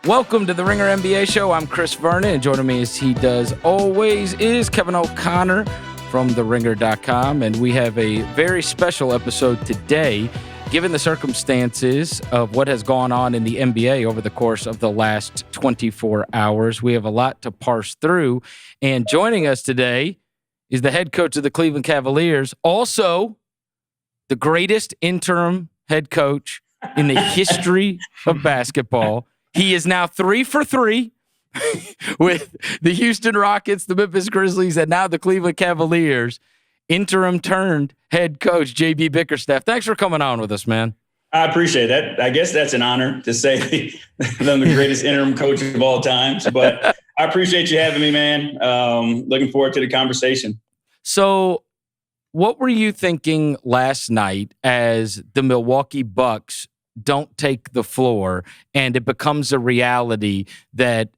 Welcome to the Ringer NBA Show. I'm Chris Vernon, and joining me as he does always is Kevin O'Connor from TheRinger.com, and we have a very special episode today, given the circumstances of what has gone on in the NBA over the course of the last 24 hours. We have a lot to parse through, and joining us today is the head coach of the Cleveland Cavaliers, also the greatest interim head coach in the history of basketball. He is now 3 for 3 with the Houston Rockets, the Memphis Grizzlies, and now the Cleveland Cavaliers. Interim turned head coach, JB Bickerstaff. Thanks for coming on with us, man. I appreciate that. I guess that's an honor to say that I'm the greatest interim coach of all times. But I appreciate you having me, man. Looking forward to the conversation. So what were you thinking last night as the Milwaukee Bucks don't take the floor and it becomes a reality that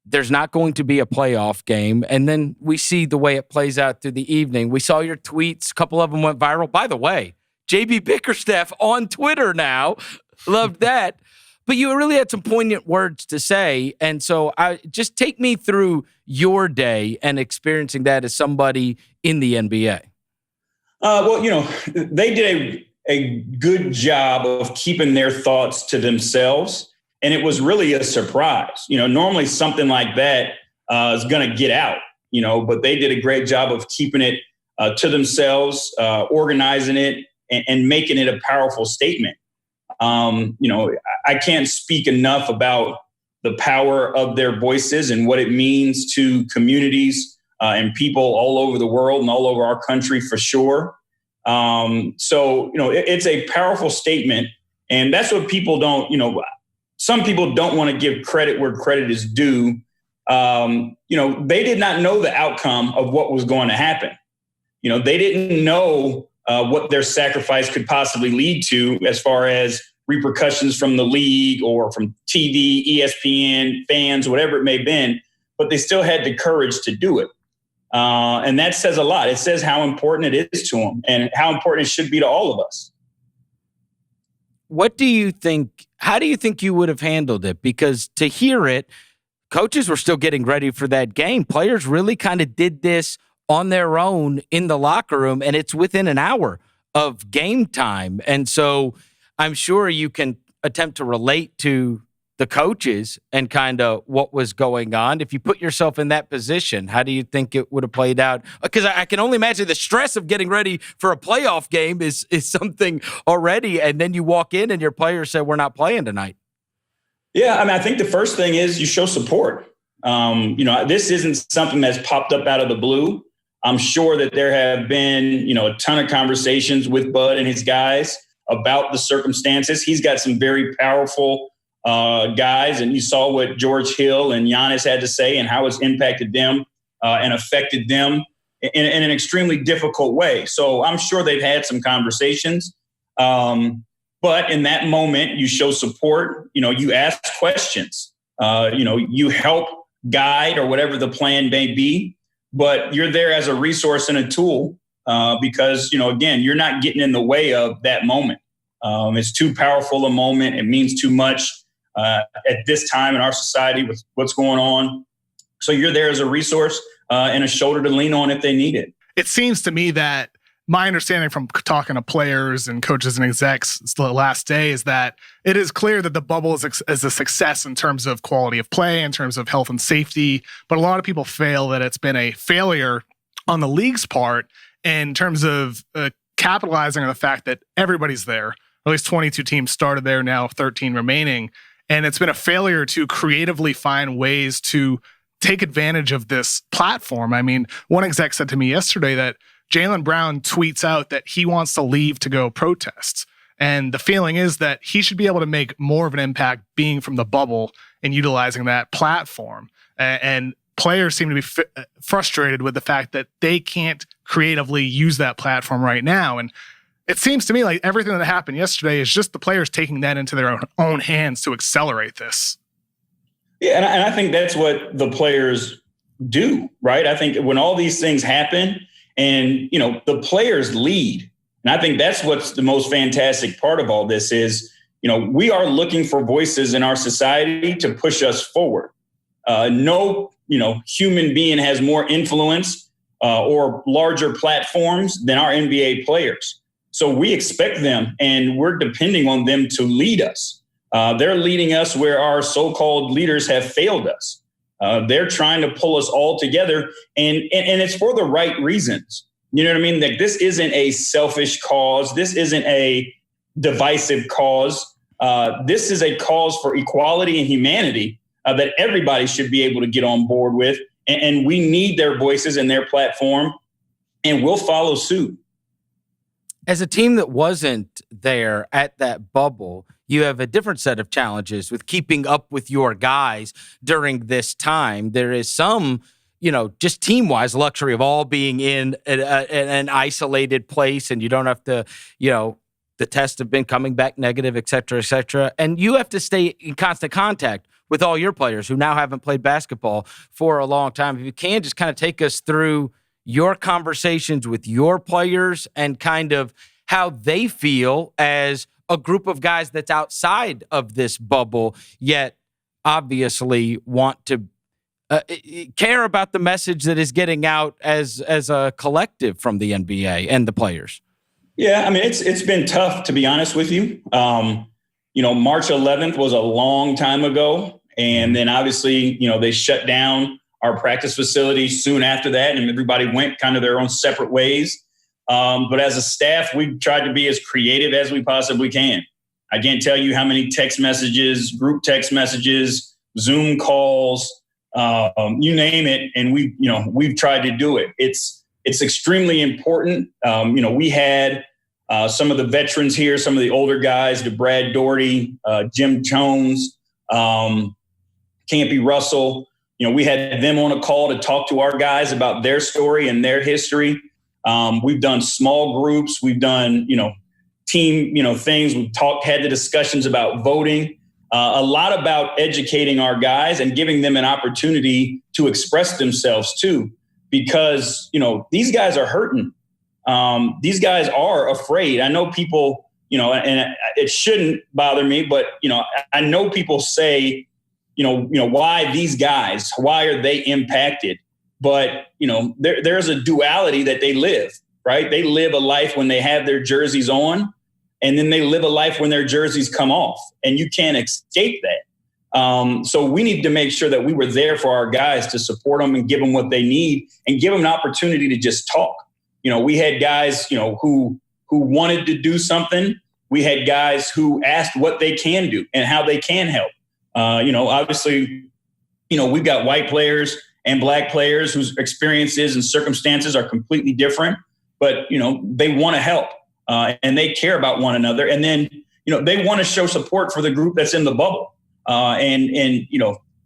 there's not going to be a playoff game? And then we see the way it plays out through the evening. We saw your tweets. A couple of them went viral. By the way, JB Bickerstaff on Twitter now. Loved that. But you really had some poignant words to say. And so just take me through your day and experiencing that as somebody in the NBA. Well, they did a good job of keeping their thoughts to themselves. And it was really a surprise. Normally something like that is going to get out, but they did a great job of keeping it to themselves, organizing it and making it a powerful statement. I can't speak enough about the power of their voices and what it means to communities and people all over the world and all over our country for sure. It's a powerful statement, and that's what people don't, some people don't want to give credit where credit is due. They did not know the outcome of what was going to happen. They didn't know what their sacrifice could possibly lead to as far as repercussions from the league or from TV, ESPN, fans, whatever it may have been, but they still had the courage to do it. And that says a lot. It says how important it is to them and how important it should be to all of us. What do you think? How do you think you would have handled it? Because to hear it, coaches were still getting ready for that game. Players really kind of did this on their own in the locker room, and it's within an hour of game time. And so I'm sure you can attempt to relate to the coaches and kind of what was going on. If you put yourself in that position, how do you think it would have played out? Because I can only imagine the stress of getting ready for a playoff game is something already, and then you walk in and your players say, we're not playing tonight. Yeah, I think the first thing is you show support. This isn't something that's popped up out of the blue. I'm sure that there have been, a ton of conversations with Bud and his guys about the circumstances. He's got some very powerful guys, and you saw what George Hill and Giannis had to say and how it's impacted them and affected them in an extremely difficult way. So I'm sure they've had some conversations. But in that moment, you show support, you ask questions, you help guide or whatever the plan may be, but you're there as a resource and a tool because, again, you're not getting in the way of that moment. It's too powerful a moment. It means too much at this time in our society with what's going on. So you're there as a resource and a shoulder to lean on if they need it. It seems to me that my understanding from talking to players and coaches and execs the last day is that it is clear that the bubble is a success in terms of quality of play, in terms of health and safety. But a lot of people feel that it's been a failure on the league's part in terms of capitalizing on the fact that everybody's there. At least 22 teams started there, now 13 remaining. And it's been a failure to creatively find ways to take advantage of this platform. I mean, one exec said to me yesterday that Jaylen Brown tweets out that he wants to leave to go protest. And the feeling is that he should be able to make more of an impact being from the bubble and utilizing that platform. And players seem to be frustrated with the fact that they can't creatively use that platform right now. And it seems to me like everything that happened yesterday is just the players taking that into their own hands to accelerate this. Yeah, and I think that's what the players do, right? I think when all these things happen and, the players lead, and I think that's what's the most fantastic part of all this is, we are looking for voices in our society to push us forward. No, human being has more influence or larger platforms than our NBA players. So we expect them, and we're depending on them to lead us. They're leading us where our so-called leaders have failed us. They're trying to pull us all together, and it's for the right reasons. You know what I mean? Like, this isn't a selfish cause. This isn't a divisive cause. This is a cause for equality and humanity that everybody should be able to get on board with. And we need their voices and their platform, and we'll follow suit. As a team that wasn't there at that bubble, you have a different set of challenges with keeping up with your guys during this time. There is some, just team-wise luxury of all being in an isolated place, and you don't have to, the tests have been coming back negative, et cetera, and you have to stay in constant contact with all your players who now haven't played basketball for a long time. If you can, just kind of take us through your conversations with your players and kind of how they feel as a group of guys that's outside of this bubble, yet obviously want to care about the message that is getting out as a collective from the NBA and the players. Yeah, I mean, it's been tough, to be honest with you. March 11th was a long time ago. And then obviously, they shut down our practice facility soon after that, and everybody went kind of their own separate ways. But as a staff, we've tried to be as creative as we possibly can. I can't tell you how many text messages, group text messages, Zoom calls, you name it, and we've tried to do it. It's extremely important. We had some of the veterans here, some of the older guys, the Brad Daugherty, Jim Jones, Campy Russell. We had them on a call to talk to our guys about their story and their history. We've done small groups. We've done, team, things. We've had the discussions about voting, a lot about educating our guys and giving them an opportunity to express themselves too, because, these guys are hurting. These guys are afraid. I know people, and it shouldn't bother me, but, I know people say, why these guys, why are they impacted? But, there's a duality that they live, right? They live a life when they have their jerseys on, and then they live a life when their jerseys come off, and you can't escape that. So we need to make sure that we were there for our guys to support them and give them what they need and give them an opportunity to just talk. We had guys, who wanted to do something. We had guys who asked what they can do and how they can help. Obviously, we've got white players and black players whose experiences and circumstances are completely different, but, they want to help and they care about one another. And then, they want to show support for the group that's in the bubble. And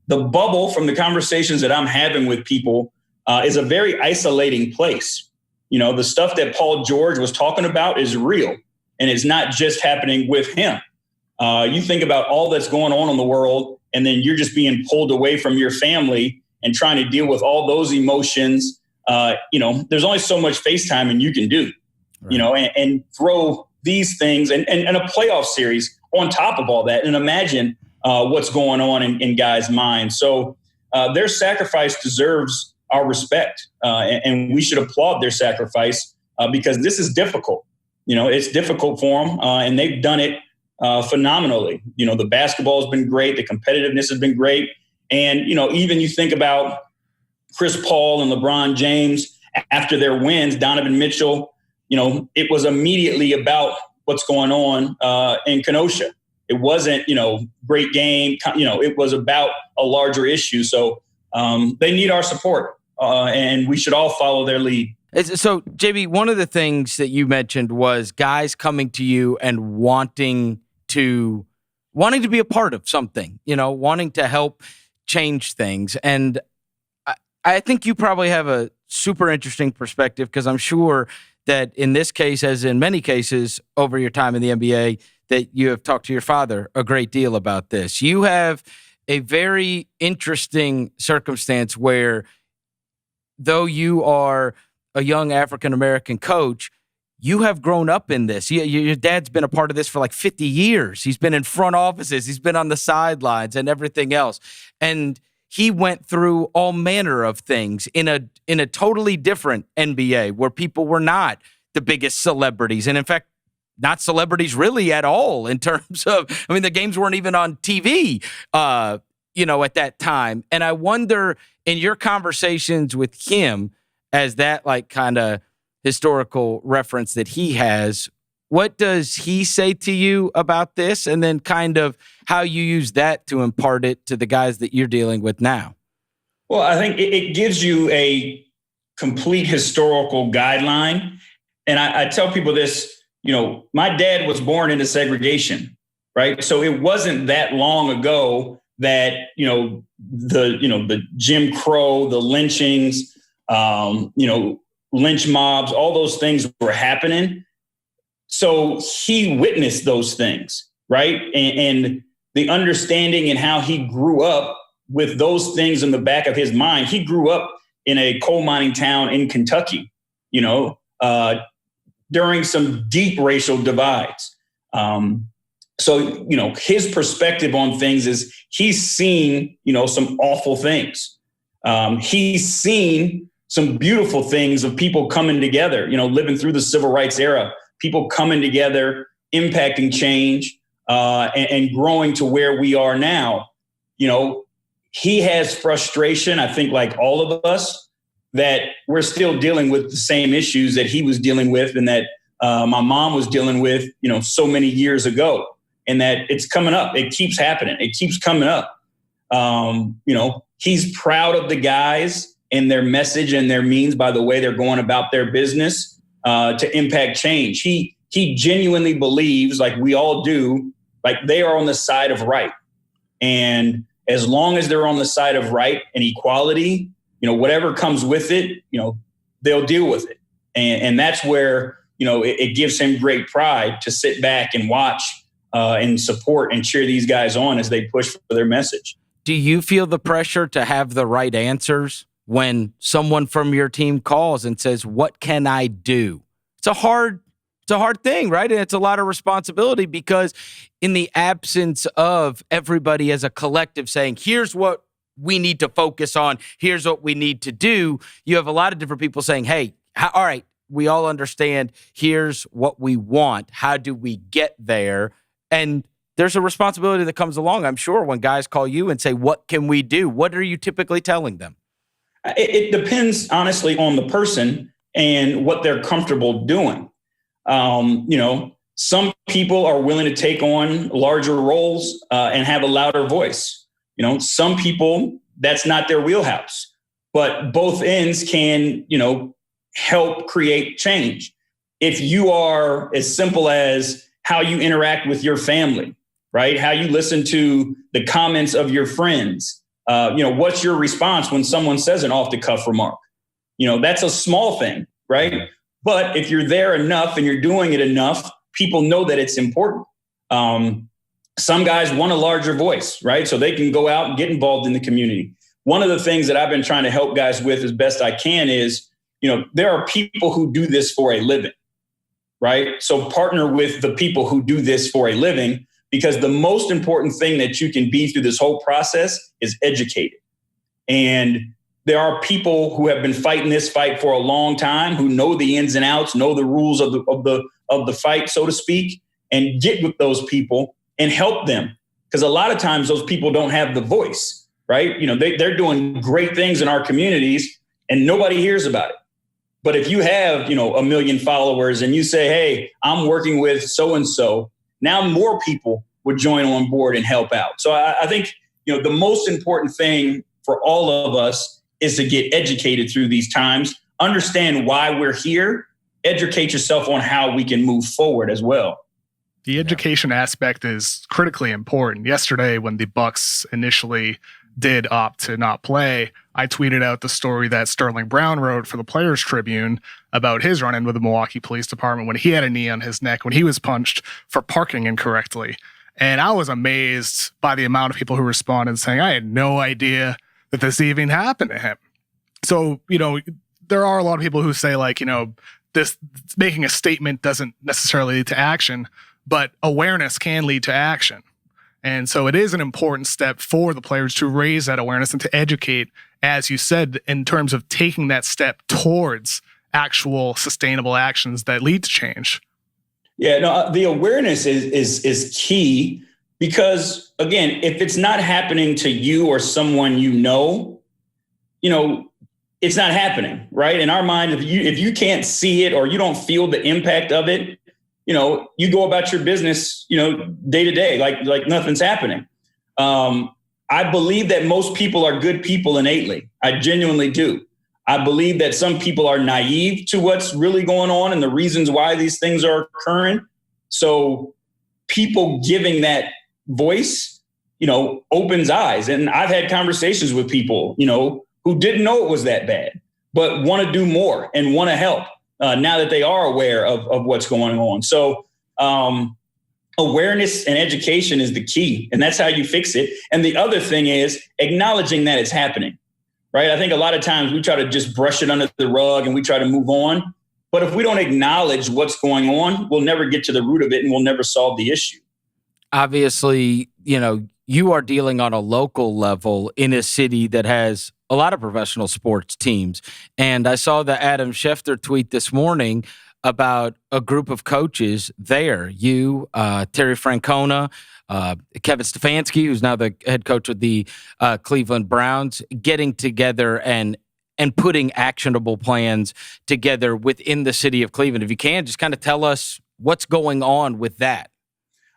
the bubble, from the conversations that I'm having with people, is a very isolating place. The stuff that Paul George was talking about is real, and it's not just happening with him. You think about all that's going on in the world, and then you're just being pulled away from your family and trying to deal with all those emotions. There's only so much FaceTiming you can do, right. and throw these things and a playoff series on top of all that. And imagine what's going on in guys' minds. So their sacrifice deserves our respect, and we should applaud their sacrifice because this is difficult. It's difficult for them, and they've done it phenomenally. The basketball has been great. The competitiveness has been great. And, even you think about Chris Paul and LeBron James after their wins, Donovan Mitchell, it was immediately about what's going on in Kenosha. It wasn't, great game. It was about a larger issue. So they need our support, and we should all follow their lead. So, JB, one of the things that you mentioned was guys coming to you and wanting to be a part of something, wanting to help change things. And I think you probably have a super interesting perspective, because I'm sure that in this case, as in many cases over your time in the NBA, that you have talked to your father a great deal about this. You have a very interesting circumstance where, though you are a young African-American coach, you have grown up in this. Your dad's been a part of this for like 50 years. He's been in front offices. He's been on the sidelines and everything else. And he went through all manner of things in a totally different NBA where people were not the biggest celebrities. And in fact, not celebrities really at all in terms of, the games weren't even on TV, at that time. And I wonder, in your conversations with him, as that like kind of historical reference that he has, what does he say to you about this? And then kind of how you use that to impart it to the guys that you're dealing with now. Well, I think it gives you a complete historical guideline. And I tell people this, my dad was born into segregation, right? So it wasn't that long ago that, the Jim Crow, the lynchings, lynch mobs, all those things were happening. So he witnessed those things, right? And the understanding and how he grew up with those things in the back of his mind. He grew up in a coal mining town in Kentucky, during some deep racial divides. So, his perspective on things is he's seen, some awful things. He's seen some beautiful things of people coming together, living through the civil rights era, people coming together, impacting change, and growing to where we are now. He has frustration, I think, like all of us, that we're still dealing with the same issues that he was dealing with and that my mom was dealing with, so many years ago, and that it's coming up. It keeps happening. It keeps coming up. He's proud of the guys and their message and their means by the way they're going about their business to impact change. He genuinely believes, like we all do, like they are on the side of right. And as long as they're on the side of right and equality, whatever comes with it, they'll deal with it. And that's where, it gives him great pride to sit back and watch and support and cheer these guys on as they push for their message. Do you feel the pressure to have the right answers when someone from your team calls and says, what can I do? It's a hard thing, right? And it's a lot of responsibility because in the absence of everybody as a collective saying, here's what we need to focus on, here's what we need to do, you have a lot of different people saying, hey, all right, we all understand, here's what we want. How do we get there? And there's a responsibility that comes along, I'm sure, when guys call you and say, what can we do? What are you typically telling them? It depends, honestly, on the person and what they're comfortable doing. Some people are willing to take on larger roles and have a louder voice. Some people, that's not their wheelhouse. But both ends can, help create change. If you are as simple as how you interact with your family, right? How you listen to the comments of your friends. What's your response when someone says an off-the-cuff remark? That's a small thing, right? But if you're there enough and you're doing it enough, people know that it's important. Some guys want a larger voice, right? So they can go out and get involved in the community. One of the things that I've been trying to help guys with as best I can is, there are people who do this for a living, right? So partner with the people who do this for a living, because the most important thing that you can be through this whole process is educated. And there are people who have been fighting this fight for a long time, who know the ins and outs, know the rules of the fight, so to speak, and get with those people and help them. Because a lot of times those people don't have the voice, right? They're doing great things in our communities and nobody hears about it. But if you have, 1 million followers and you say, hey, I'm working with so-and-so, now more people would join on board and help out. So I think, the most important thing for all of us is to get educated through these times, understand why we're here, educate yourself on how we can move forward as well. The education aspect is critically important. Yesterday, when the Bucks initially did opt to not play, I tweeted out the story that Sterling Brown wrote for the Players Tribune about his run-in with the Milwaukee Police Department when he had a knee on his neck, when he was punched for parking incorrectly. And I was amazed by the amount of people who responded saying, I had no idea that this even happened to him. So, there are a lot of people who say, like, this making a statement doesn't necessarily lead to action, but awareness can lead to action. And so it is an important step for the players to raise that awareness and to educate, as you said, in terms of taking that step towards actual sustainable actions that lead to change. Yeah, no, the awareness is key because, again, if it's not happening to you or someone you know, it's not happening, right? In our mind, if you can't see it or you don't feel the impact of it, you go about your business, day to day, like nothing's happening. I believe that most people are good people innately. I genuinely do. I believe that some people are naive to what's really going on and the reasons why these things are occurring. So people giving that voice, opens eyes. And I've had conversations with people, who didn't know it was that bad, but want to do more and want to help now that they are aware of what's going on. So awareness and education is the key, and that's how you fix it. And the other thing is acknowledging that it's happening. Right. I think a lot of times we try to just brush it under the rug and we try to move on. But if we don't acknowledge what's going on, we'll never get to the root of it and we'll never solve the issue. Obviously, you are dealing on a local level in a city that has a lot of professional sports teams. And I saw the Adam Schefter tweet this morning about a group of coaches there. You, Terry Francona, Kevin Stefanski, who's now the head coach of the Cleveland Browns, getting together and putting actionable plans together within the city of Cleveland. If you can, just kind of tell us what's going on with that.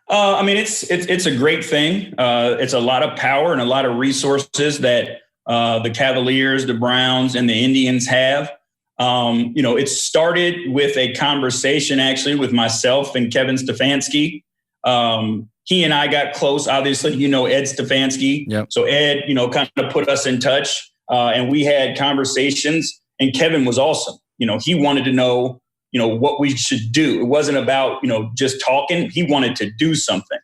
It's a great thing. It's a lot of power and a lot of resources that the Cavaliers, the Browns, and the Indians have. It started with a conversation actually with myself and Kevin Stefanski. He and I got close. Obviously, Ed Stefanski. Yep. So Ed, kind of put us in touch, and we had conversations. And Kevin was awesome. He wanted to know, what we should do. It wasn't about, just talking. He wanted to do something.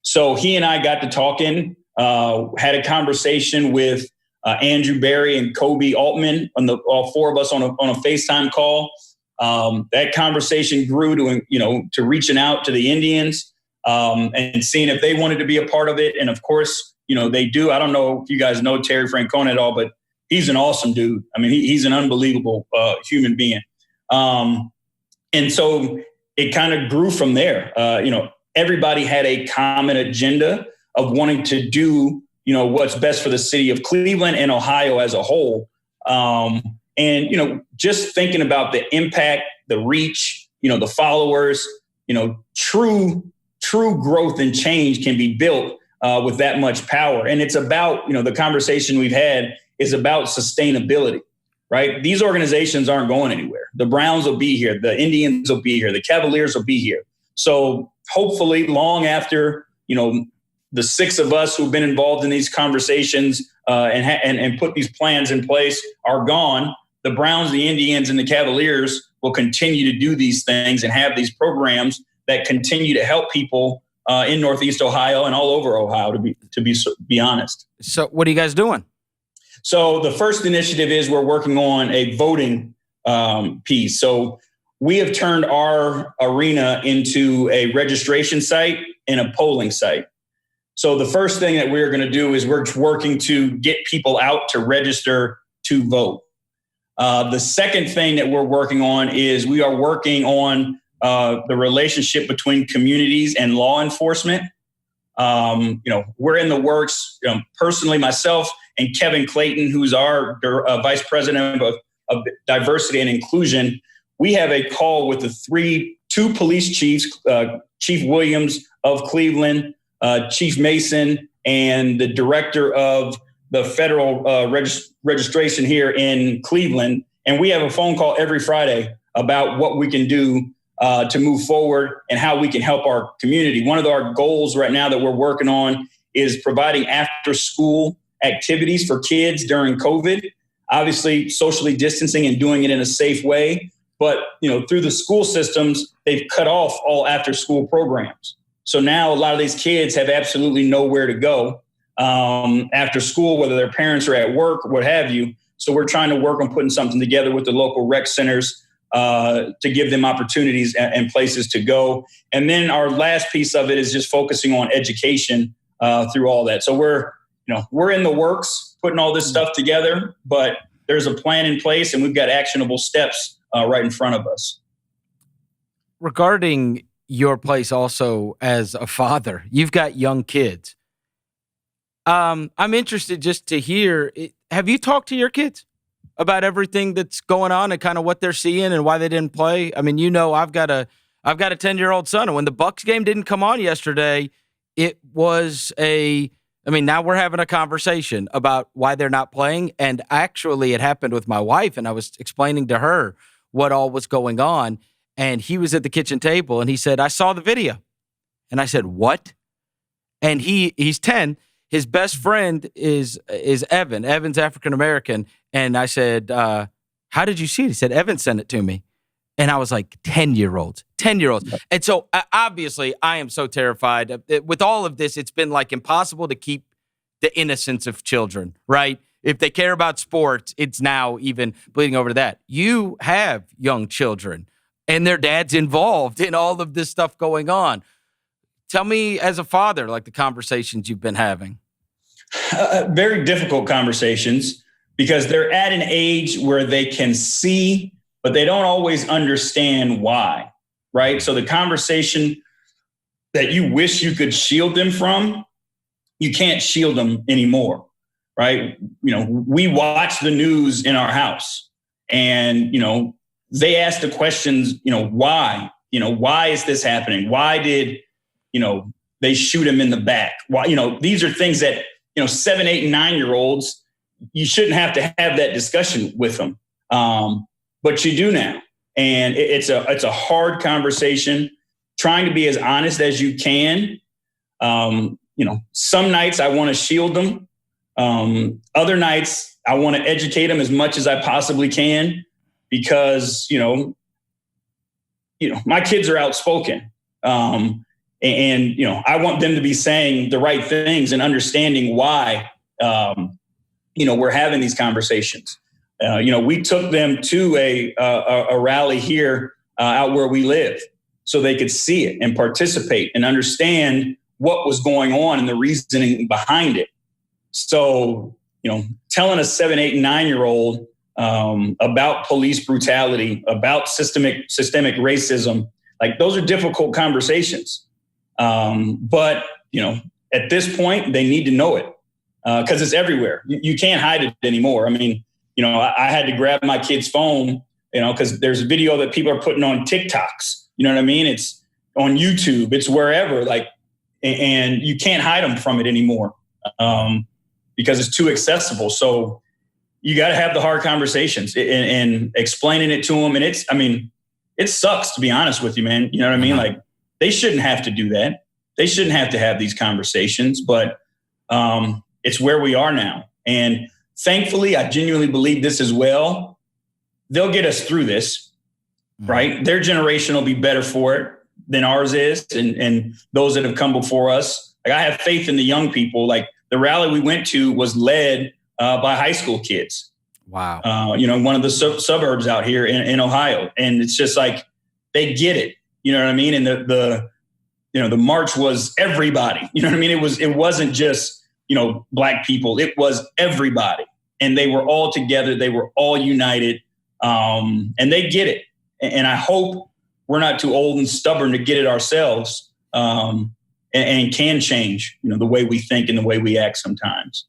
So he and I got to talking. Had a conversation with Andrew Berry and Kobe Altman, all four of us on a FaceTime call. That conversation grew to reaching out to the Indians. And seeing if they wanted to be a part of it. And of course, they do. I don't know if you guys know Terry Francona at all, but he's an awesome dude. I mean, he's an unbelievable human being. And so it kind of grew from there. Everybody had a common agenda of wanting to do, what's best for the city of Cleveland and Ohio as a whole. And just thinking about the impact, the reach, the followers, true growth and change can be built with that much power. And it's about, the conversation we've had is about sustainability, right? These organizations aren't going anywhere. The Browns will be here. The Indians will be here. The Cavaliers will be here. So hopefully long after, the six of us who've been involved in these conversations and put these plans in place are gone, the Browns, the Indians, and the Cavaliers will continue to do these things and have these programs that continue to help people in Northeast Ohio and all over Ohio, to be honest. So what are you guys doing? So the first initiative is we're working on a voting piece. So we have turned our arena into a registration site and a polling site. So the first thing that we're going to do is we're working to get people out to register to vote. The second thing that we're working on is we are working on the relationship between communities and law enforcement. We're in the works, personally, myself and Kevin Clayton, who's our vice president of diversity and inclusion. We have a call with the two police chiefs, Chief Williams of Cleveland, Chief Mason, and the director of the federal registration here in Cleveland. And we have a phone call every Friday about what we can do to move forward and how we can help our community. One of our goals right now that we're working on is providing after-school activities for kids during COVID. Obviously, socially distancing and doing it in a safe way. But, through the school systems, they've cut off all after-school programs. So now a lot of these kids have absolutely nowhere to go after school, whether their parents are at work or what have you. So we're trying to work on putting something together with the local rec centers to give them opportunities and places to go. And then our last piece of it is just focusing on education through all that. So we're in the works putting all this stuff together, but there's a plan in place and we've got actionable steps right in front of us. Regarding your place also as a father, you've got young kids. I'm interested just to hear, have you talked to your kids about everything that's going on and kind of what they're seeing and why they didn't play? I mean, I've got a 10-year-old son, and when the Bucks game didn't come on yesterday, it was now we're having a conversation about why they're not playing. And actually it happened with my wife, and I was explaining to her what all was going on. And he was at the kitchen table and he said, I saw the video. And I said, what? And he's 10. His best friend is Evan. Evan's African-American. And I said, how did you see it? He said, Evan sent it to me. And I was like, 10-year-olds. And so obviously I am so terrified. With all of this, it's been like impossible to keep the innocence of children, right? If they care about sports, it's now even bleeding over to that. You have young children and their dad's involved in all of this stuff going on. Tell me, as a father, like the conversations you've been having. Very difficult conversations because they're at an age where they can see, but they don't always understand why, right? So the conversation that you wish you could shield them from, you can't shield them anymore, right? We watch the news in our house and, they ask the questions, why? Why is this happening? Why did, they shoot him in the back? Why, these are things that, 7, 8, and 9-year-olds, you shouldn't have to have that discussion with them. But you do now. And it's a hard conversation, trying to be as honest as you can. Some nights I want to shield them. Other nights I want to educate them as much as I possibly can because, my kids are outspoken. And I want them to be saying the right things and understanding why, we're having these conversations. We took them to a rally here out where we live so they could see it and participate and understand what was going on and the reasoning behind it. So, telling a 7, 8, and 9-year-old about police brutality, about systemic racism, like those are difficult conversations. But at this point, they need to know it because it's everywhere. You can't hide it anymore. I mean, I had to grab my kid's phone, because there's a video that people are putting on TikToks. You know what I mean? It's on YouTube. It's wherever, and you can't hide them from it anymore because it's too accessible. So you got to have the hard conversations and explaining it to them. And it sucks, to be honest with you, man. You know what I mean? Like, they shouldn't have to do that. They shouldn't have to have these conversations, but it's where we are now. And thankfully, I genuinely believe this as well. They'll get us through this, right? Their generation will be better for it than ours is, and those that have come before us. Like, I have faith in the young people. Like, the rally we went to was led by high school kids. Wow. One of the suburbs out here in Ohio. And it's just like, they get it. You know what I mean? And the march was everybody. You know what I mean? It wasn't just, Black people. It was everybody. And they were all together. They were all united. And they get it. And I hope we're not too old and stubborn to get it ourselves and can change, the way we think and the way we act sometimes.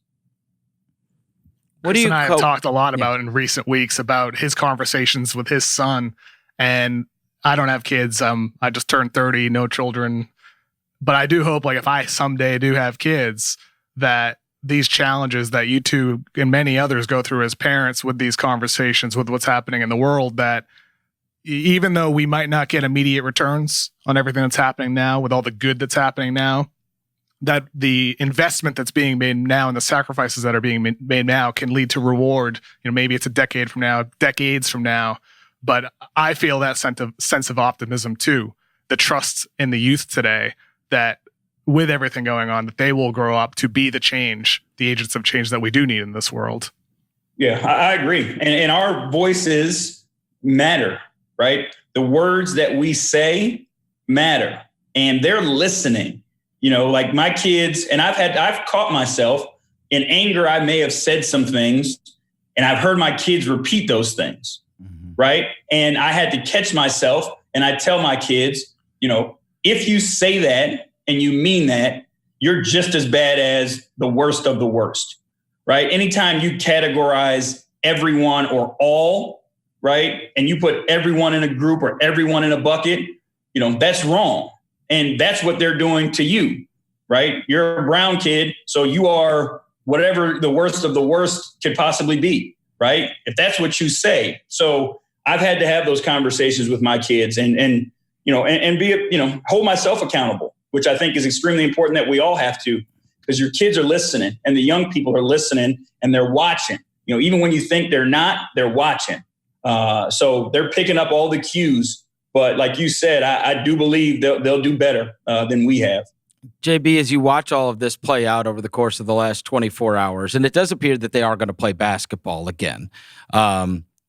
Chris and I have talked a lot about in recent weeks about his conversations with his son. And I don't have kids. I just turned 30, no children. But I do hope, if I someday do have kids, that these challenges that you two and many others go through as parents with these conversations, with what's happening in the world, that even though we might not get immediate returns on everything that's happening now, with all the good that's happening now, that the investment that's being made now and the sacrifices that are being made now can lead to reward. Maybe it's a decade from now, decades from now. But I feel that sense of optimism too, the trust in the youth today that with everything going on, that they will grow up to be the change, the agents of change that we do need in this world. Yeah, I agree. And our voices matter, right? The words that we say matter, and they're listening. Like my kids, and I've caught myself in anger. I may have said some things, and I've heard my kids repeat those things, right? And I had to catch myself, and I tell my kids, if you say that and you mean that, you're just as bad as the worst of the worst, right? Anytime you categorize everyone or all, right, and you put everyone in a group or everyone in a bucket, that's wrong. And that's what they're doing to you, right? You're a brown kid, so you are whatever the worst of the worst could possibly be, right? If that's what you say. So I've had to have those conversations with my kids and be, hold myself accountable, which I think is extremely important that we all have to, because your kids are listening and the young people are listening and they're watching. Even when you think they're not, they're watching. So they're picking up all the cues. But like you said, I do believe they'll do better than we have. JB, as you watch all of this play out over the course of the last 24 hours, and it does appear that they are going to play basketball again.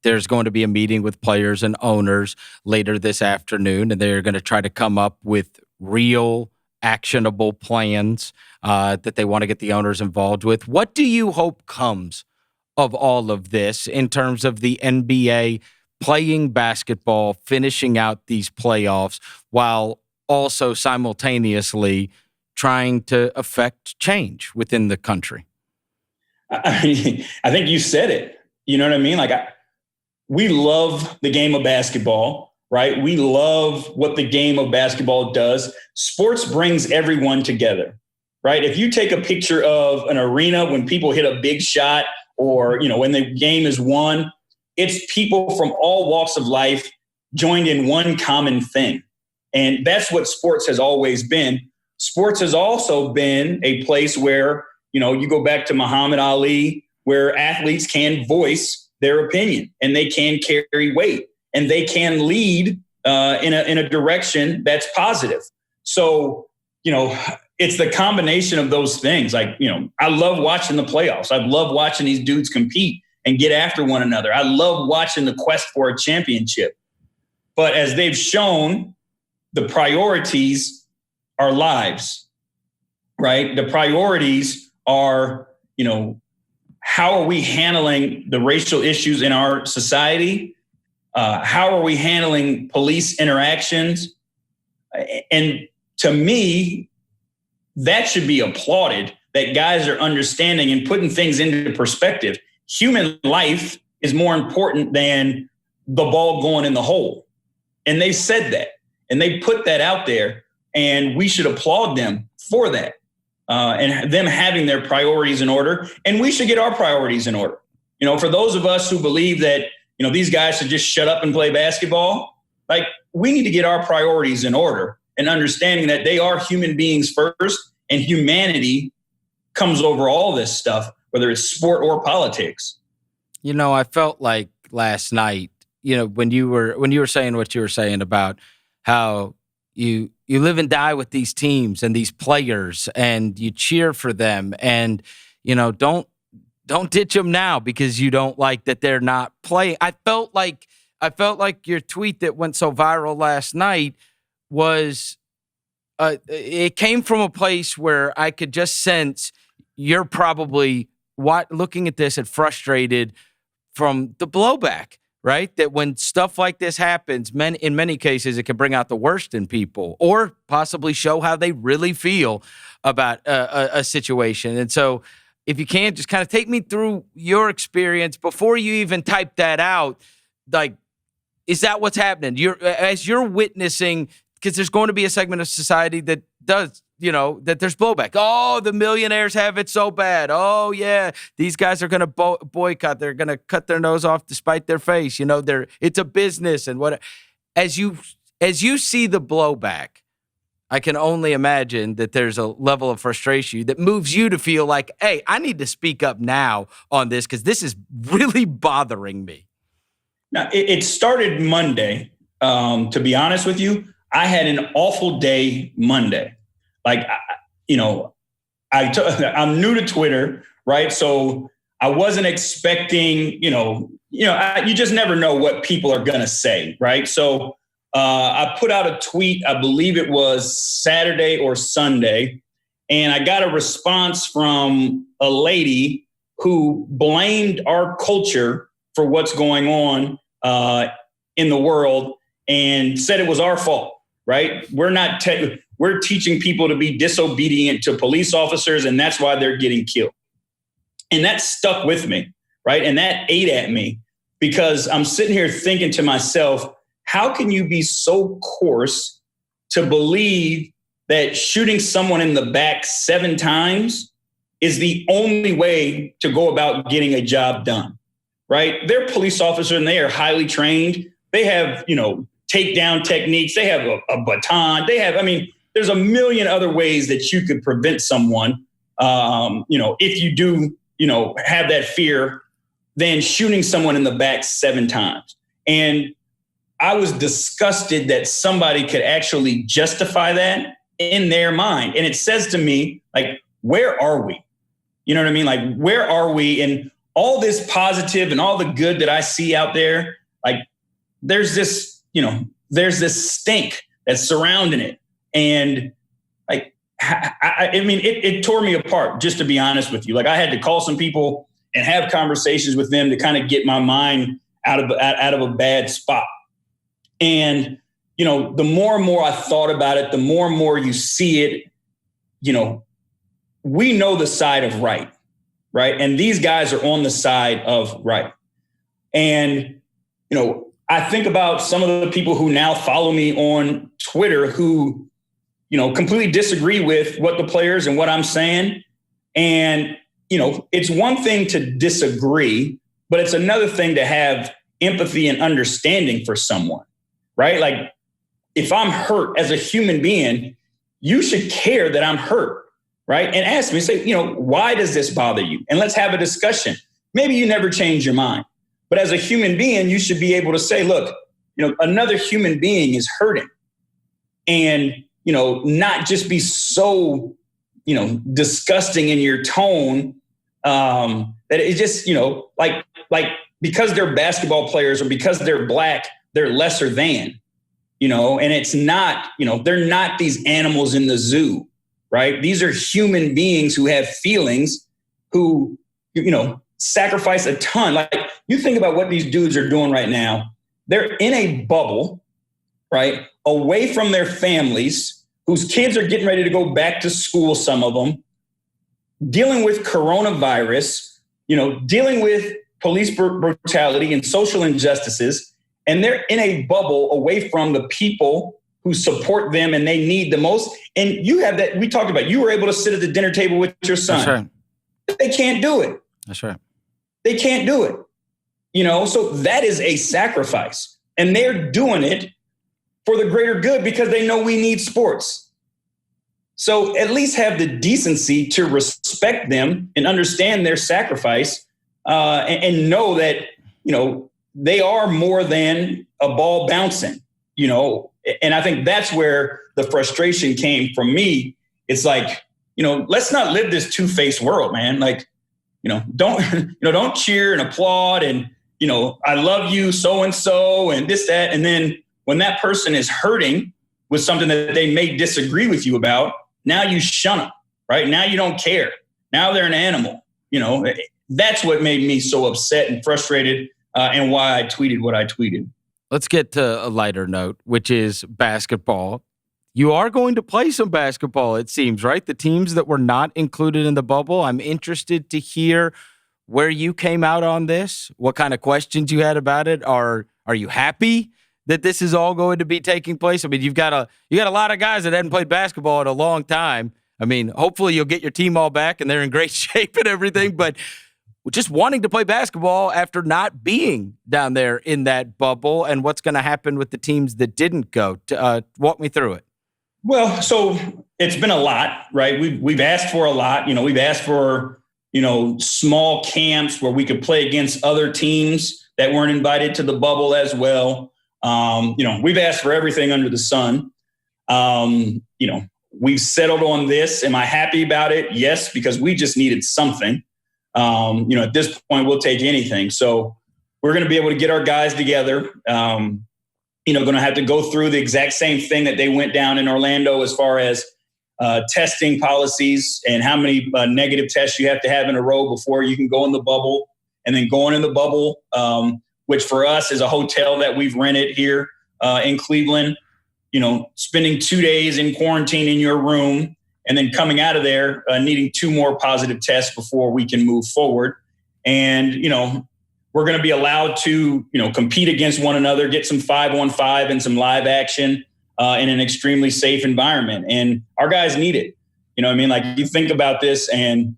There's going to be a meeting with players and owners later this afternoon, and they're going to try to come up with real, actionable plans that they want to get the owners involved with. What do you hope comes of all of this in terms of the NBA playing basketball, finishing out these playoffs, while also simultaneously trying to affect change within the country? I think you said it. You know what I mean? We love the game of basketball, right? We love what the game of basketball does. Sports brings everyone together, right? If you take a picture of an arena when people hit a big shot or, when the game is won, it's people from all walks of life joined in one common thing. And that's what sports has always been. Sports has also been a place where, you go back to Muhammad Ali, where athletes can voice their opinion and they can carry weight and they can lead in a direction that's positive. So, it's the combination of those things. I love watching the playoffs. I love watching these dudes compete and get after one another. I love watching the quest for a championship. But as they've shown, the priorities are lives, right? The priorities are, how are we handling the racial issues in our society? How are we handling police interactions? And to me, that should be applauded, that guys are understanding and putting things into perspective. Human life is more important than the ball going in the hole. And they said that, and they put that out there, and we should applaud them for that and them having their priorities in order. And we should get our priorities in order. For those of us who believe that, these guys should just shut up and play basketball, we need to get our priorities in order and understanding that they are human beings first, and humanity comes over all this stuff, whether it's sport or politics. I felt like last night, when you were saying what you were saying about how you live and die with these teams and these players and you cheer for them and, don't ditch them now because you don't like that they're not playing. I felt like your tweet that went so viral last night was it came from a place where I could just sense you're probably looking at this and frustrated from the blowback, right? That when stuff like this happens, in many cases, it can bring out the worst in people or possibly show how they really feel about a situation. And so if you can, just kind of take me through your experience before you even type that out. Is that what's happening? As you're witnessing, because there's going to be a segment of society that does, that there's blowback. Oh, the millionaires have it so bad. Oh, yeah, these guys are going to boycott. They're going to cut their nose off to spite their face. It's a business and what. As you see the blowback, I can only imagine that there's a level of frustration that moves you to feel like, hey, I need to speak up now on this because this is really bothering me. Now, it started Monday. To be honest with you, I had an awful day Monday. I'm new to Twitter, right? So I wasn't expecting, you just never know what people are going to say, right? So I put out a tweet, I believe it was Saturday or Sunday, and I got a response from a lady who blamed our culture for what's going on in the world and said it was our fault, right? We're teaching people to be disobedient to police officers, and that's why they're getting killed. And that stuck with me, right? And that ate at me because I'm sitting here thinking to myself, how can you be so coarse to believe that shooting someone in the back 7 times is the only way to go about getting a job done, right? They're police officers and they are highly trained. They have, takedown techniques. They have a baton. There's a million other ways that you could prevent someone, if you do, have that fear, than shooting someone in the back 7 times. And I was disgusted that somebody could actually justify that in their mind. And it says to me, like, where are we? You know what I mean? Like, where are we? And all this positive and all the good that I see out there, like, there's this stink that's surrounding it. And like, it tore me apart, just to be honest with you. Like, I had to call some people and have conversations with them to kind of get my mind out of a bad spot. And, the more and more I thought about it, the more and more you see it, we know the side of right? And these guys are on the side of right. And, I think about some of the people who now follow me on Twitter who, completely disagree with what the players and what I'm saying. And, it's one thing to disagree, but it's another thing to have empathy and understanding for someone, right? Like, if I'm hurt as a human being, you should care that I'm hurt, right? And ask me, say, why does this bother you? And let's have a discussion. Maybe you never change your mind, but as a human being, you should be able to say, look, another human being is hurting, and, not just be so, disgusting in your tone that it just, like because they're basketball players or because they're black, they're lesser than. And it's not, they're not these animals in the zoo, right? These are human beings who have feelings, who, sacrifice a ton. Like, you think about what these dudes are doing right now. They're in a bubble, right? Away from their families, whose kids are getting ready to go back to school, some of them, dealing with coronavirus, dealing with police brutality and social injustices. And they're in a bubble away from the people who support them and they need the most. And you have that, we talked about, you were able to sit at the dinner table with your son. That's right. They can't do it. That's right. They can't do it. So that is a sacrifice. And they're doing it for the greater good because they know we need sports. So at least have the decency to respect them and understand their sacrifice and know that, they are more than a ball bouncing, and I think that's where the frustration came from me. It's like, let's not live this two-faced world, man. Like, don't cheer and applaud and, I love you, so-and-so and this, that. And then when that person is hurting with something that they may disagree with you about, now you shun them, right? Now you don't care. Now they're an animal. That's what made me so upset and frustrated. And why I tweeted what I tweeted. Let's get to a lighter note, which is basketball. You are going to play some basketball, it seems, right? The teams that were not included in the bubble. I'm interested to hear where you came out on this, what kind of questions you had about it. Are you happy that this is all going to be taking place? I mean, you got a lot of guys that hadn't played basketball in a long time. I mean, hopefully you'll get your team all back and they're in great shape and everything, but just wanting to play basketball after not being down there in that bubble, and what's going to happen with the teams that didn't go. Walk me through it. Well, so it's been a lot, right? We've asked for a lot. We've asked for, small camps where we could play against other teams that weren't invited to the bubble as well. We've asked for everything under the sun. We've settled on this. Am I happy about it? Yes, because we just needed something. At this point, we'll take anything. So we're going to be able to get our guys together. Going to have to go through the exact same thing that they went down in Orlando as far as testing policies and how many negative tests you have to have in a row before you can go in the bubble. And then going in the bubble, which for us is a hotel that we've rented here in Cleveland, spending 2 days in quarantine in your room and then coming out of there needing 2 more positive tests before we can move forward. And, we're going to be allowed to, compete against one another, get some 5-on-5 and some live action in an extremely safe environment. And our guys need it. Like you think about this, and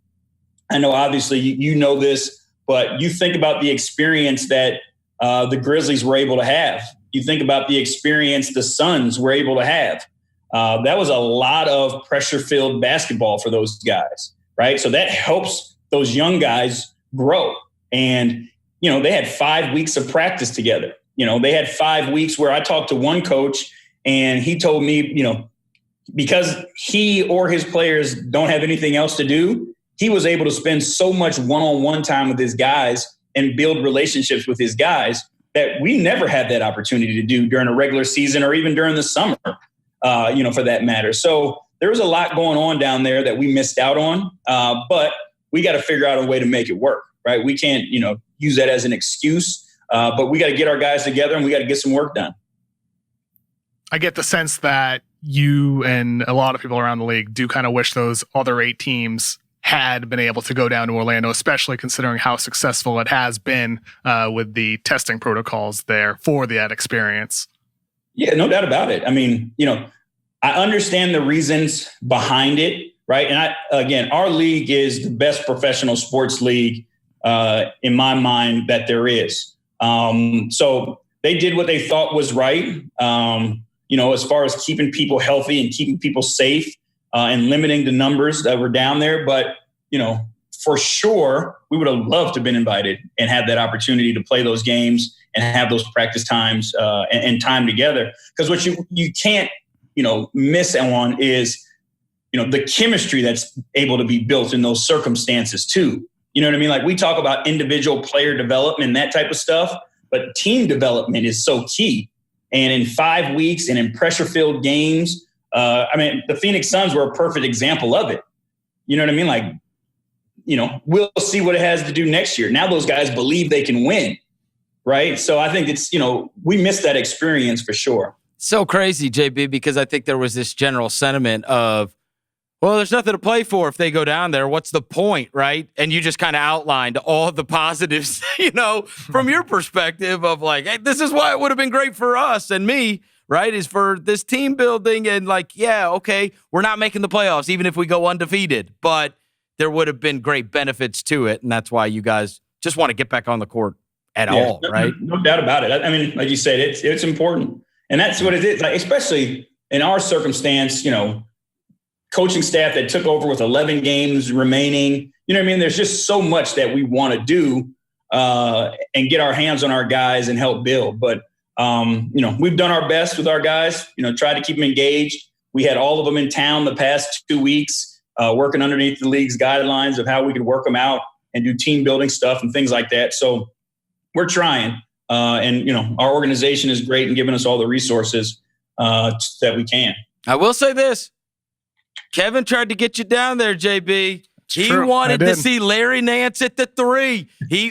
I know obviously you know this, but you think about the experience that the Grizzlies were able to have. You think about the experience the Suns were able to have. That was a lot of pressure-filled basketball for those guys, right? So that helps those young guys grow. And, they had 5 weeks of practice together. They had 5 weeks where I talked to one coach and he told me, because he or his players don't have anything else to do, he was able to spend so much one-on-one time with his guys and build relationships with his guys that we never had that opportunity to do during a regular season or even during the summer, for that matter. So there was a lot going on down there that we missed out on, but we got to figure out a way to make it work, right? We can't, use that as an excuse, but we got to get our guys together and we got to get some work done. I get the sense that you and a lot of people around the league do kind of wish those other 8 teams had been able to go down to Orlando, especially considering how successful it has been with the testing protocols there for that experience. Yeah, no doubt about it. I mean, I understand the reasons behind it, right? And our league is the best professional sports league in my mind that there is. So they did what they thought was right, as far as keeping people healthy and keeping people safe and limiting the numbers that were down there. But, for sure, we would have loved to have been invited and had that opportunity to play those games and have those practice times and time together. Because what you can't, miss on is, the chemistry that's able to be built in those circumstances too. You know what I mean? Like we talk about individual player development and that type of stuff, but team development is so key. And in 5 weeks and in pressure-filled games, the Phoenix Suns were a perfect example of it. You know what I mean? Like, we'll see what it has to do next year. Now those guys believe they can win, right? So I think it's, we missed that experience for sure. So crazy, JB, because I think there was this general sentiment of, well, there's nothing to play for if they go down there. What's the point, right? And you just kind of outlined all the positives, from your perspective of like, hey, this is why it would have been great for us and me, right, is for this team building and like, yeah, okay, we're not making the playoffs even if we go undefeated, but there would have been great benefits to it, and that's why you guys just want to get back on the court at all, right? No doubt about it. I mean, like you said, it's important. And that's what it is, like, especially in our circumstance, coaching staff that took over with 11 games remaining. You know what I mean? There's just so much that we want to do and get our hands on our guys and help build. But, we've done our best with our guys, try to keep them engaged. We had all of them in town the past 2 weeks working underneath the league's guidelines of how we could work them out and do team building stuff and things like that. So we're trying. And our organization is great in giving us all the resources that we can. I will say this. Kevin tried to get you down there, JB. He True. wanted to see Larry Nance at the 3.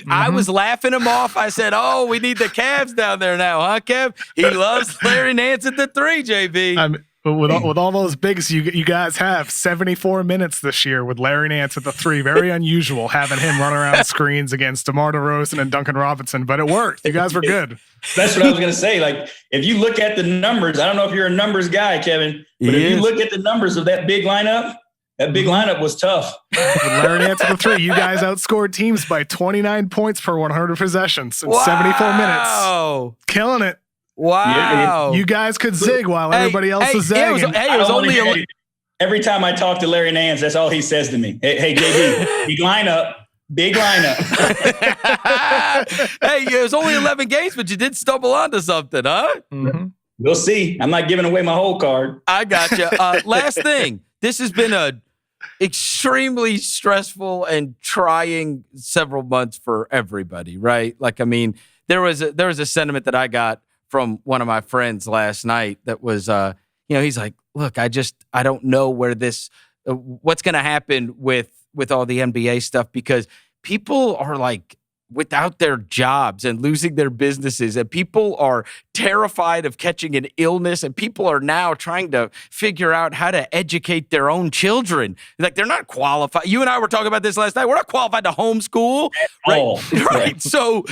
I was laughing him off. I said, oh, we need the Cavs down there now, huh, Kev? He loves Larry Nance at the 3, JB. With all those bigs you guys have, 74 minutes this year with Larry Nance at the 3. Very unusual having him run around screens against DeMar DeRozan and Duncan Robinson, but it worked. You guys were good. That's what I was going to say. Like, if you look at the numbers, I don't know if you're a numbers guy, Kevin, but if you look at the numbers of that big lineup was tough. With Larry Nance at the 3, you guys outscored teams by 29 points per 100 possessions in 74 minutes. Killing it. Wow. You guys could zig while everybody else is zagging. It was only every time I talk to Larry Nance, that's all he says to me. Hey JB, big lineup. Hey, it was only 11 games, but you did stumble onto something, huh? Mm-hmm. We'll see. I'm not giving away my whole card. I got you. Last thing. This has been extremely stressful and trying several months for everybody, right? Like, I mean, there was a sentiment that I got from one of my friends last night that was, he's like, look, I don't know where what's going to happen with all the NBA stuff, because people are like without their jobs and losing their businesses, and people are terrified of catching an illness, and people are now trying to figure out how to educate their own children. Like, they're not qualified. You and I were talking about this last night. We're not qualified to homeschool. Right. Right. So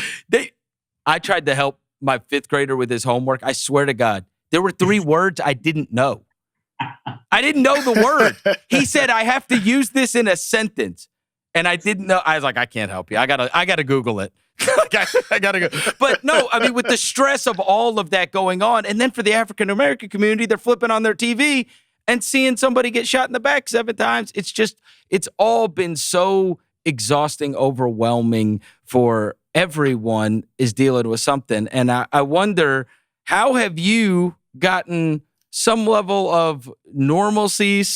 I tried to help my 5th grader with his homework. I swear to God, there were 3 words I didn't know. I didn't know the word. He said, I have to use this in a sentence. And I didn't know. I was like, I can't help you. I gotta Google it. I gotta go. But no, I mean, with the stress of all of that going on, and then for the African American community, they're flipping on their TV and seeing somebody get shot in the back 7 times. It's all been so exhausting, overwhelming for everyone is dealing with something. And I wonder, how have you gotten some level of normalcy /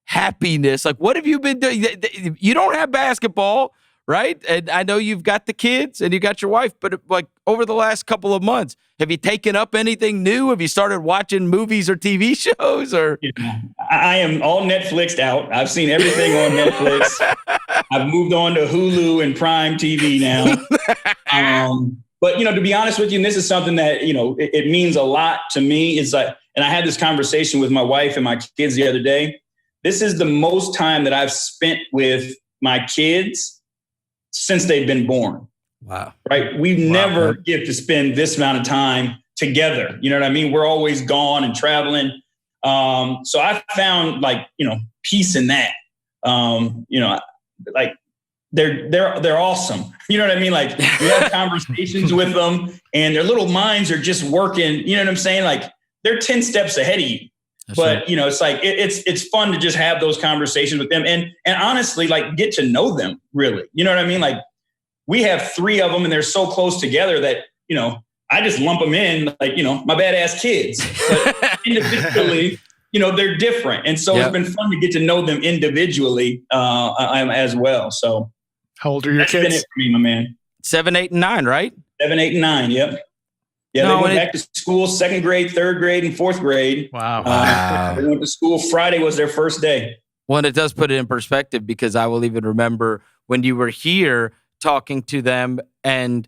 happiness? Like, what have you been doing? You don't have basketball, right? And I know you've got the kids and you got your wife, but like over the last couple of months, have you taken up anything new? Have you started watching movies or TV shows? Or I am all Netflixed out. I've seen everything on Netflix. I've moved on to Hulu and Prime TV now. But, to be honest with you, and this is something that, it means a lot to me, is like, and I had this conversation with my wife and my kids the other day. This is the most time that I've spent with my kids since they've been born. Wow. Right. We never get to spend this amount of time together. You know what I mean? We're always gone and traveling. So I found peace in that. Like they're awesome. You know what I mean? Like, we have conversations with them and their little minds are just working. You know what I'm saying? Like, they're 10 steps ahead of you. But, it's like, it's fun to just have those conversations with them and honestly, like, get to know them really. You know what I mean? Like, we have 3 of them and they're so close together that, I just lump them in like, my badass kids. But individually, they're different. And so It's been fun to get to know them individually as well. So how old are your kids? That's been it for me, my man. 7, 8, and 9, right? 7, 8, and 9. Yep. Yeah, they went back to school, 2nd grade, 3rd grade, and 4th grade. Wow. They went to school. Friday was their first day. Well, and it does put it in perspective, because I will even remember when you were here talking to them, and,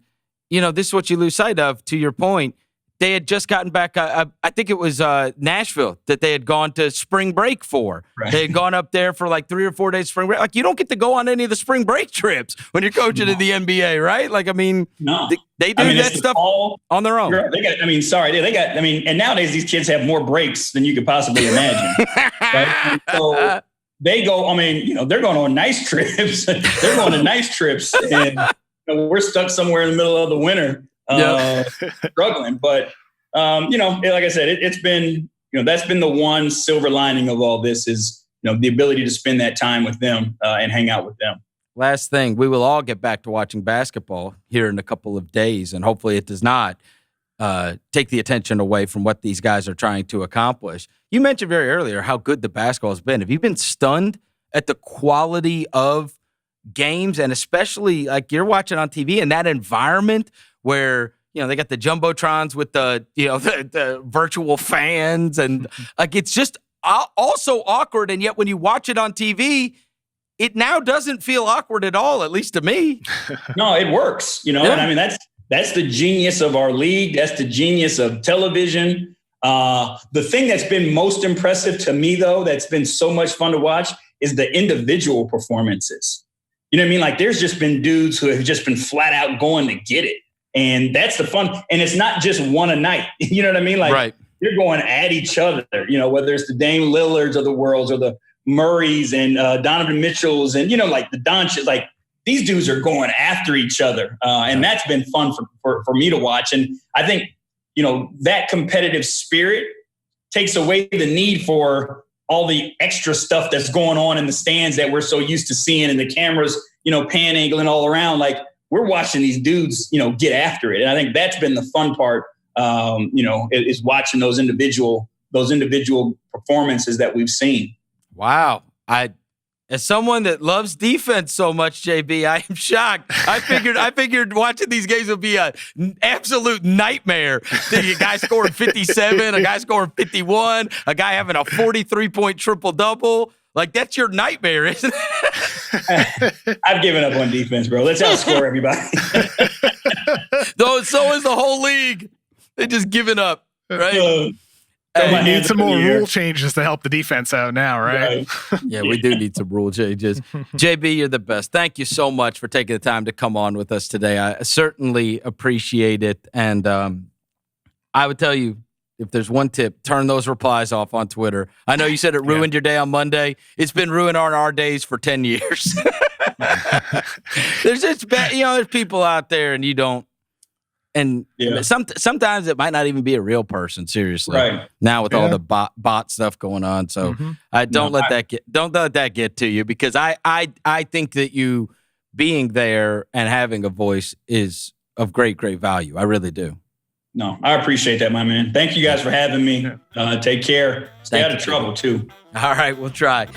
this is what you lose sight of, to your point. They had just gotten back, I think it was Nashville, that they had gone to spring break for. Right. They had gone up there for like 3 or 4 days spring break. Like, you don't get to go on any of the spring break trips when you're coaching in the NBA, right? Like, I mean, they do that stuff on their own. They got, and nowadays these kids have more breaks than you could possibly imagine. Right? And so they go, they're going on nice trips. They're going to nice trips. And we're stuck somewhere in the middle of the winter. Struggling, but like I said, it's been, that's been the one silver lining of all this is, the ability to spend that time with them and hang out with them. Last thing, we will all get back to watching basketball here in a couple of days, and hopefully it does not take the attention away from what these guys are trying to accomplish. You mentioned very earlier how good the basketball has been. Have you been stunned at the quality of games, and especially like you're watching on TV in that environment where, they got the jumbotrons with the virtual fans, and like, it's just also awkward. And yet when you watch it on TV, it now doesn't feel awkward at all, at least to me. No, it works, and that's the genius of our league. That's the genius of television. The thing that's been most impressive to me, though, that's been so much fun to watch is the individual performances. You know what I mean? Like, there's just been dudes who have just been flat out going to get it. And that's the fun. And it's not just one a night. You know what I mean? Like, right. They're going at each other, whether it's the Dame Lillards of the world or the Murrays and Donovan Mitchells and, like the Doncic, like these dudes are going after each other. And that's been fun for me to watch. And I think, that competitive spirit takes away the need for all the extra stuff that's going on in the stands that we're so used to seeing, and the cameras, pan-angling all around. Like, we're watching these dudes, get after it. And I think that's been the fun part, is watching those individual performances that we've seen. Wow. As someone that loves defense so much, JB, I am shocked. I figured watching these games would be an absolute nightmare. A guy scoring 57, a guy scoring 51, a guy having a 43-point triple-double. Like, that's your nightmare, isn't it? I've given up on defense, bro. Let's outscore everybody. Though, so is the whole league. They just given up, right? We need some more rule changes to help the defense out now, right? Yeah, we do need some rule changes. JB, you're the best. Thank you so much for taking the time to come on with us today. I certainly appreciate it. And I would tell you, if there's one tip, turn those replies off on Twitter. I know you said it ruined your day on Monday. It's been ruining our days for 10 years. There's just, there's people out there and you don't. And sometimes it might not even be a real person, seriously. Right. Now with all the bot stuff going on. So don't let that get to you, because I think that you being there and having a voice is of great, great value. I really do. No, I appreciate that, my man. Thank you guys for having me. Take care. Stay out of trouble, too. All right, we'll try.